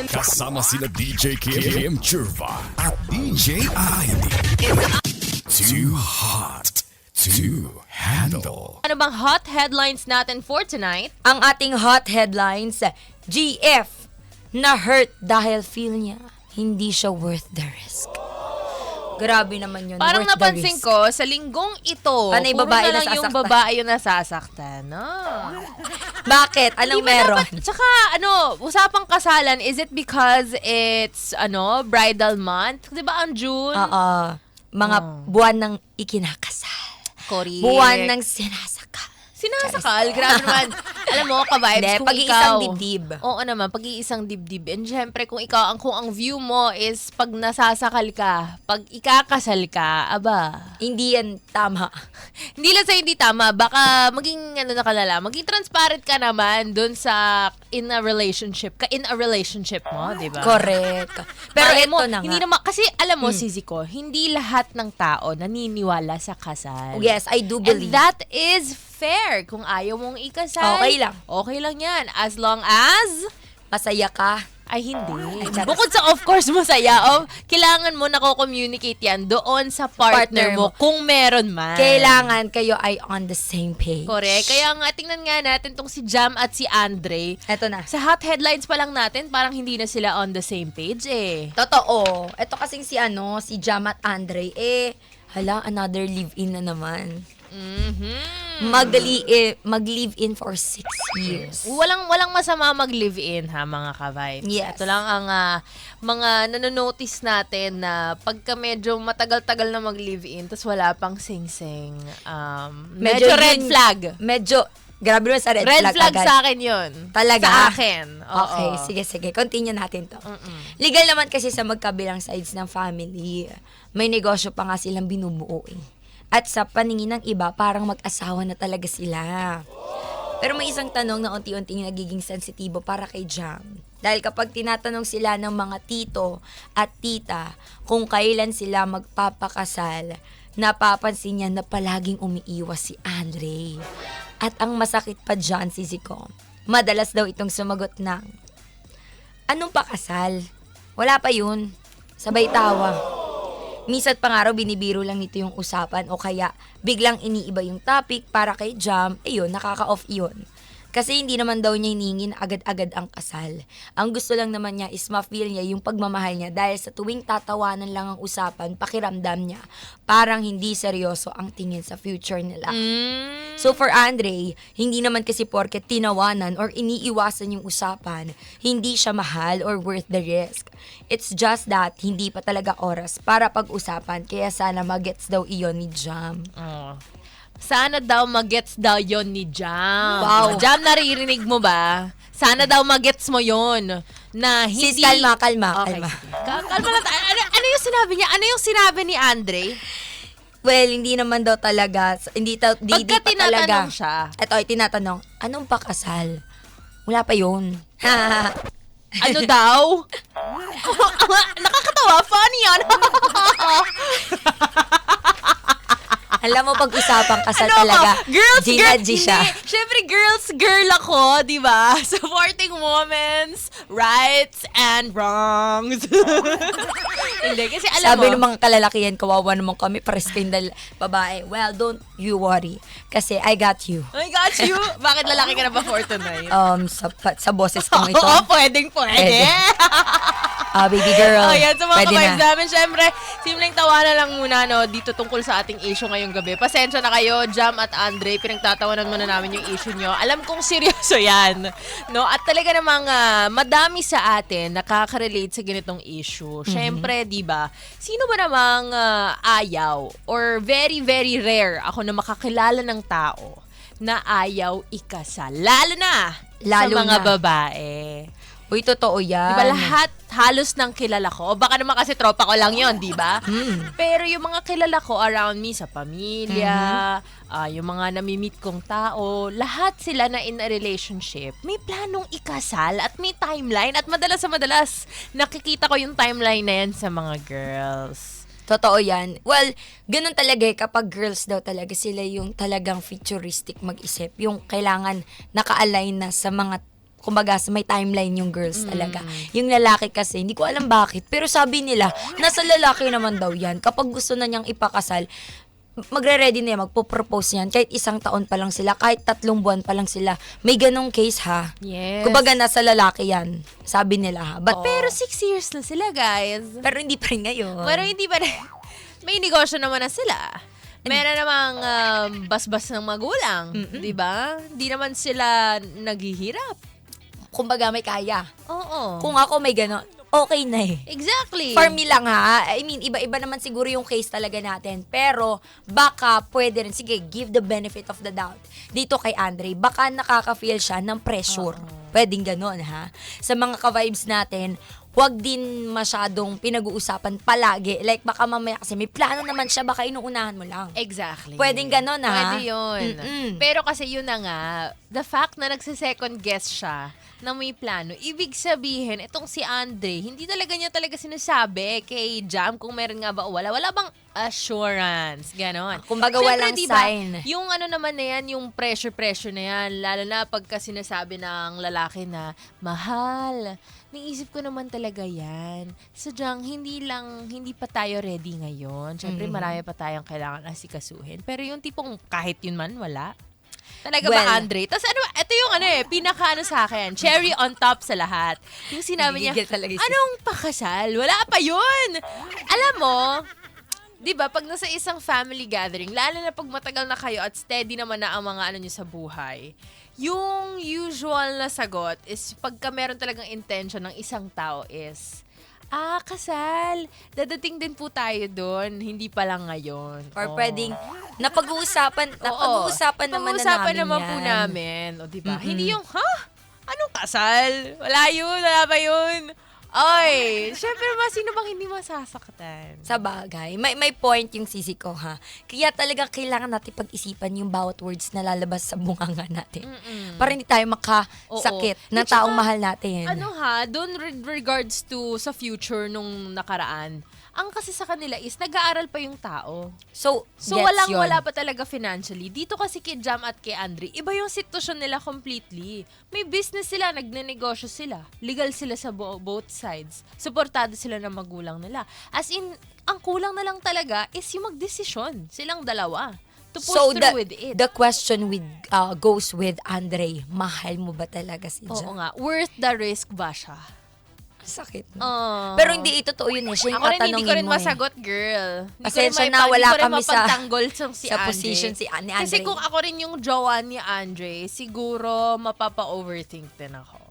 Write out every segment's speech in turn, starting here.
Kasama sina DJ Kim Churva at DJ ID. Too hot to handle. Ano bang hot headlines natin for tonight? Ang ating hot headlines, GF na hurt dahil feel niya hindi siya worth the risk. Grabe naman yun. Parang worth napansin the risk. ko, sa linggong ito, Panay puro babae na lang yung nasasaktan. babae yung nasasaktan. No? Bakit? Anong Di ba meron? dapat- Tsaka, usapang kasalan, is it because it's, bridal month? Di ba ang June? Oo. Mga buwan ng ikinakasal. Correct. Buwan ng sinasakal. Sinasakal, grabe naman. Alam mo, ka-vibes, Hindi, kung pag-iisang ikaw... dibdib. Oo naman, pag-iisang dibdib. And syempre, kung ang view mo is pag nasasakal ka, pag ikakasal ka, aba... Hindi yan tama. Hindi lang sa hindi tama, baka maging, maging transparent ka naman dun sa in a relationship mo, di ba? Correct. Pero Malay ito mo, na nga. hindi naman, kasi alam mo, Sisi ko, hindi lahat ng tao naniniwala sa kasal. Yes, I do believe. And that is fair. Kung ayaw mong ikasal, Okay lang. Okay lang yan. As long as, Masaya ka. ay hindi. charas. Bukod sa of course masaya, kailangan mo nako-communicate yan doon sa partner Partner mo mo. kung meron man. Kailangan kayo ay on the same page. Correct. Kaya nga, tingnan nga natin tong si Jam at si Andre. Eto na. Sa hot headlines pa lang natin, parang hindi na sila on the same page eh. Totoo. Ito kasing si Jam at Andre, another live-in na naman. Mag-live-in for 6 years. Walang masama mag-live-in ha, mga ka-vibes. Yes. Ito lang ang mga nanonotice natin na pagka medyo matagal-tagal na mag-live-in tapos wala pang sing-sing. Medyo red yun- flag. Medyo, grabe naman sa red Red flag agad. sa akin yun. Talaga? Sa akin. Oo. Okay, sige. Continue natin to. Legal naman kasi sa magkabilang sides ng family. May negosyo pa nga silang binubuo eh. At sa paningin ng iba, parang mag-asawa na talaga sila. Pero may isang tanong na unti-unting nagiging sensitibo para kay Jam. Dahil kapag tinatanong sila ng mga tito at tita kung kailan sila magpapakasal, napapansin niya na palaging umiiwas si Andre. At ang masakit pa dyan, Sisi ko, madalas daw itong sumagot ng, anong pakasal? Wala pa yun. Sabay tawa. Minsan pa nga raw binibiro lang nito yung usapan o kaya biglang iniiba yung topic para kay Jam, yun, nakaka-off yun. Kasi hindi naman daw niya hiningin agad-agad ang kasal. Ang gusto lang naman niya is ma-feel niya yung pagmamahal niya dahil sa tuwing tatawanan lang ang usapan, pakiramdam niya, parang hindi seryoso ang tingin sa future nila. So for Andre, hindi naman kasi porket tinawanan or iniiwasan yung usapan, hindi siya mahal or worth the risk. It's just that hindi pa talaga oras para pag-usapan kaya sana magets daw iyon ni Jam. Sana daw magets daw yon ni Jam. Wow. Jam, naririnig mo ba? Sana daw magets mo yon na hindi... Sis, kalma. Okay, Kalma. sige. Kalma lang. Ano yung sinabi niya? Ano yung sinabi ni Andre? Well, hindi naman daw talaga, hindi pa Pagka talaga. tinatanong siya. Ito ay tinatanong, anong pakasal? Wala pa yun. Ano daw? Nakakatawa. Funny yun. Alam mo, pag-usapang kasal Ano talaga, ako? Girls, Gina girl, G siya. hindi. Siyempre, girl ako, di ba? Supporting women's rights and wrongs. Hindi, kasi alam Sabi mo, ng mga kalalakihan, kawawa naman kami, pares kayong babae. Well, don't you worry. Kasi I got you. I got you. Bakit lalaki ka na ba for tonight? Sa boses kong ito. Oo, pwede. Baby girl, Oh, yan. Sa mga pwede ka-vibes na. namin, syempre, simpleng tawanan lang muna, dito tungkol sa ating issue ngayong gabi. Pasensya na kayo, Jam at Andre, pinagtatawanan muna namin yung issue nyo. Alam kong seryoso yan, no? At talaga namang madami sa atin nakaka-relate sa ganitong issue. Syempre, di ba, sino ba namang ayaw or very, very rare ako na makakilala ng tao na ayaw ikasal. Lalo na sa Lalo mga na. babae. Uy, totoo yan. Di ba lahat halos ng kilala ko? O baka naman kasi tropa ko lang yon, di ba? Pero yung mga kilala ko around me sa pamilya, yung mga nami-meet kong tao, lahat sila na in a relationship, may planong ikasal at may timeline. At madalas sa madalas, nakikita ko yung timeline na yan sa mga girls. Totoo yan. Well, ganun talaga kapag girls daw talaga sila yung talagang futuristic mag-isip. Yung kailangan naka-align na sa mga kumbaga may timeline yung girls talaga. Yung lalaki kasi, hindi ko alam bakit, pero sabi nila, nasa lalaki naman daw yan. Kapag gusto na niyang ipakasal, magre-ready na yan, magpo-propose yan, kahit 1 taon pa lang sila, kahit 3 buwan pa lang sila. May ganong case ha. Yes. Kumbaga nasa lalaki yan, sabi nila ha. But, Pero 6 years na sila, guys. pero hindi pa rin ngayon. Pero hindi pa rin. May negosyo naman na sila. Meron namang basbas ng magulang, di ba? Hindi naman sila naghihirap. Kumbaga may kaya. Oo. Kung ako may ganon, okay na eh. Exactly. For me lang ha, I mean, iba-iba naman siguro yung case talaga natin. Pero, baka pwede rin, sige, give the benefit of the doubt. Dito kay Andre, baka nakaka-feel siya ng pressure. Pwedeng ganon ha. Sa mga ka-vibes natin, huwag din masyadong pinag-uusapan palagi. Like, baka mamaya kasi may plano naman siya, baka inuunahan mo lang. Exactly. Pwedeng ganon ha. Pwede yun. Pero kasi yun na nga, the fact na nagse-second guess siya na may plano, ibig sabihin, itong si Andre, hindi talaga niya sinasabi kay Jam kung meron nga ba o wala. Wala bang assurance? Ganon. Kumbaga Siyempre, walang diba, sign. yung ano naman na yan, yung pressure na yan, lalo na pagka sinasabi ng lalaki na, mahal, naisip ko naman talaga yan. Sadyang hindi pa tayo ready ngayon. Siyempre, marami pa tayong kailangan asikasuhin. Pero yung tipong kahit yun man, wala. Talaga ba, Andre? Tapos ito yung pinaka sa akin, cherry on top sa lahat. Yung sinabi niya, Gigil talaga si- anong pakasal? Wala pa yun! Alam mo, di ba, pag nasa isang family gathering, lalo na pag matagal na kayo at steady naman na ang mga niyo sa buhay, yung usual na sagot is pagka meron talagang intention ng isang tao is, kasal. Dadating din po tayo doon. Hindi pa lang ngayon. Or pwedeng, napag-uusapan naman po namin. O, diba? Hindi yung, anong kasal? Wala pa yun. Ay, syempre sino bang hindi masasaktan? Sa bagay. May point yung sisi ko ha. Kaya talagang kailangan natin pag-isipan yung bawat words na lalabas sa bunganga natin. Para hindi tayo makasakit ng At saka, taong mahal natin. Doon regards to sa future nung nakaraan, ang kasi sa kanila is nag-aaral pa yung tao. So Wala yun. pa talaga financially. Dito kasi kay Jam at kay Andre, iba yung sitwasyon nila completely. May business sila, nagnenegosyo sila. Legal sila sa both sides. Suportado sila ng magulang nila. As in, ang kulang na lang talaga is yung magdesisyon. Silang dalawa. To push through with it. The question goes with Andre, mahal mo ba talaga si Oo Jam? nga. Worth the risk ba siya? Sakit. Pero Pero hindi ito totoo yun eh. Siya yung ako rin hindi ko rin tatanungin mo masagot, girl. Pasensya na, wala kami sa si sa Andre. position ni Andre. Kasi kung ako rin yung jowa ni Andre, siguro mapapa-overthink din ako.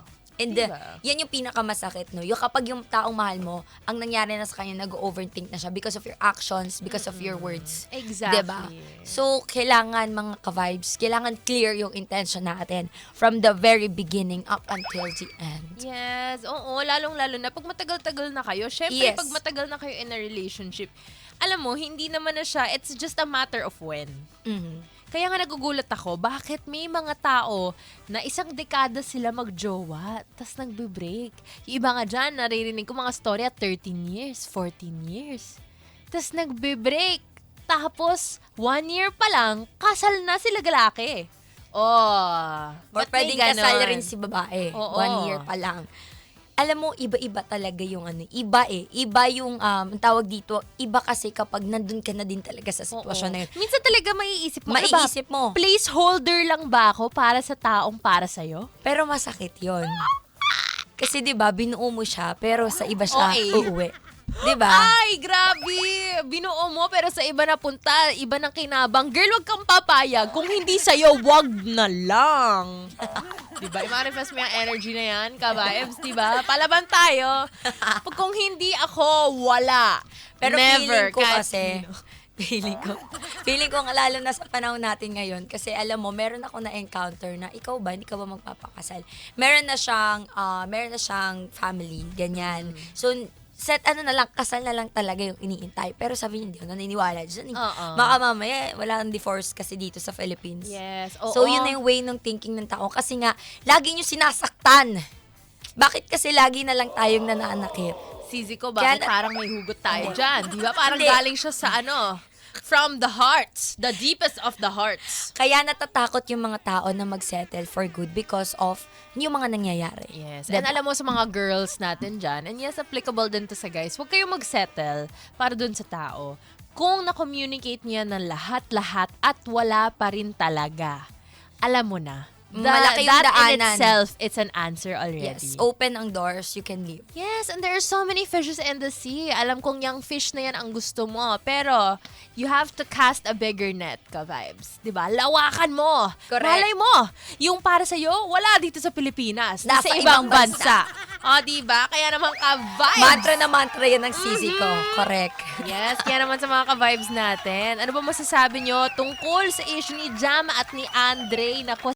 And Diba? yan yung pinakamasakit, no? Yung kapag yung taong mahal mo, ang nangyari na sa kanya, nag-overthink na siya because of your actions, because of your words. Exactly. Diba? So, kailangan mga ka-vibes, kailangan clear yung intention natin from the very beginning up until the end. Yes, oo, lalong-lalo na pag matagal-tagal na kayo. Syempre, Yes. pag matagal na kayo in a relationship, alam mo, hindi naman na siya, it's just a matter of when. Kaya nga nagugulat ako, bakit may mga tao na 1 dekada sila magjowa, tas nagbe-break. Yung iba nga dyan, naririnig ko mga story at 13 years, 14 years. Tas nagbe-break. Tapos, 1 year pa lang, kasal na sila lalaki. Or ba't may pwedeng ganon? kasal rin si babae. Oo. 1 year pa lang. Alam mo, iba-iba talaga yung iba eh. Iba yung, ang tawag dito, iba kasi kapag nandun ka na din talaga sa sitwasyon Oo. na yun. Minsan talaga maiisip mo, Maiisip ano ba, mo. placeholder lang ba ako para sa taong para sa'yo? Pero masakit yon. Kasi 'di ba, binuo mo siya, pero sa iba siya Okay. uuwi. 'Di ba? Ay, grabe! Binuo mo, pero sa iba na punta, iba ng kinabang. Girl, wag kang papayag. Kung hindi sa'yo, wag na lang. Diba? I-manifest mo yung energy na yan, ka-vibes, diba? Palaban tayo. Kung hindi ako, wala. Pero Never. feeling ko Kahit kasi, sino. feeling ko nga lalo na sa panahon natin ngayon, kasi alam mo, meron ako na-encounter na ikaw ba, hindi ka ba magpapakasal? Meron na siyang family, ganyan. So, na lang, kasal na lang talaga yung iniintay. Pero sabi niya, hindi ako naniniwala dyan. Oo. Baka mamaya, wala nang divorce kasi dito sa Philippines. Yes. So, yun na yung way ng thinking ng tao. Kasi nga, lagi nyo sinasaktan. Bakit kasi lagi na lang tayong nananakit? Sisi ko, bakit Kaya- parang may hugot tayo dyan? Di ba? Parang Hindi. galing siya sa ano. from the hearts, the deepest of the hearts. Kaya natatakot yung mga tao na mag-settle for good because of yung mga nangyayari. Yes. Diba? And alam mo sa mga girls natin dyan, and yes, applicable din to sa guys, huwag kayong mag-settle para dun sa tao. Kung na-communicate niya ng lahat-lahat at wala pa rin talaga, alam mo na. Malaki yung that in daanan. itself, it's an answer already. Yes, open ang doors, you can leave. Yes, and there are so many fishes in the sea. Alam kong yung fish na yan ang gusto mo. Pero, you have to cast a bigger net, ka-vibes. Diba? Lawakan mo. Correct. Malay mo. Yung para sa'yo, wala dito sa Pilipinas. Nasa Sa ibang ibang bansa. bansa. Diba? Kaya naman ka-vibes. Mantra na mantra yan ang sisi ko. Correct. Yes, kaya naman sa mga ka-vibes natin. Ano ba masasabi nyo tungkol sa issue ni Jam at ni Andre? Naku,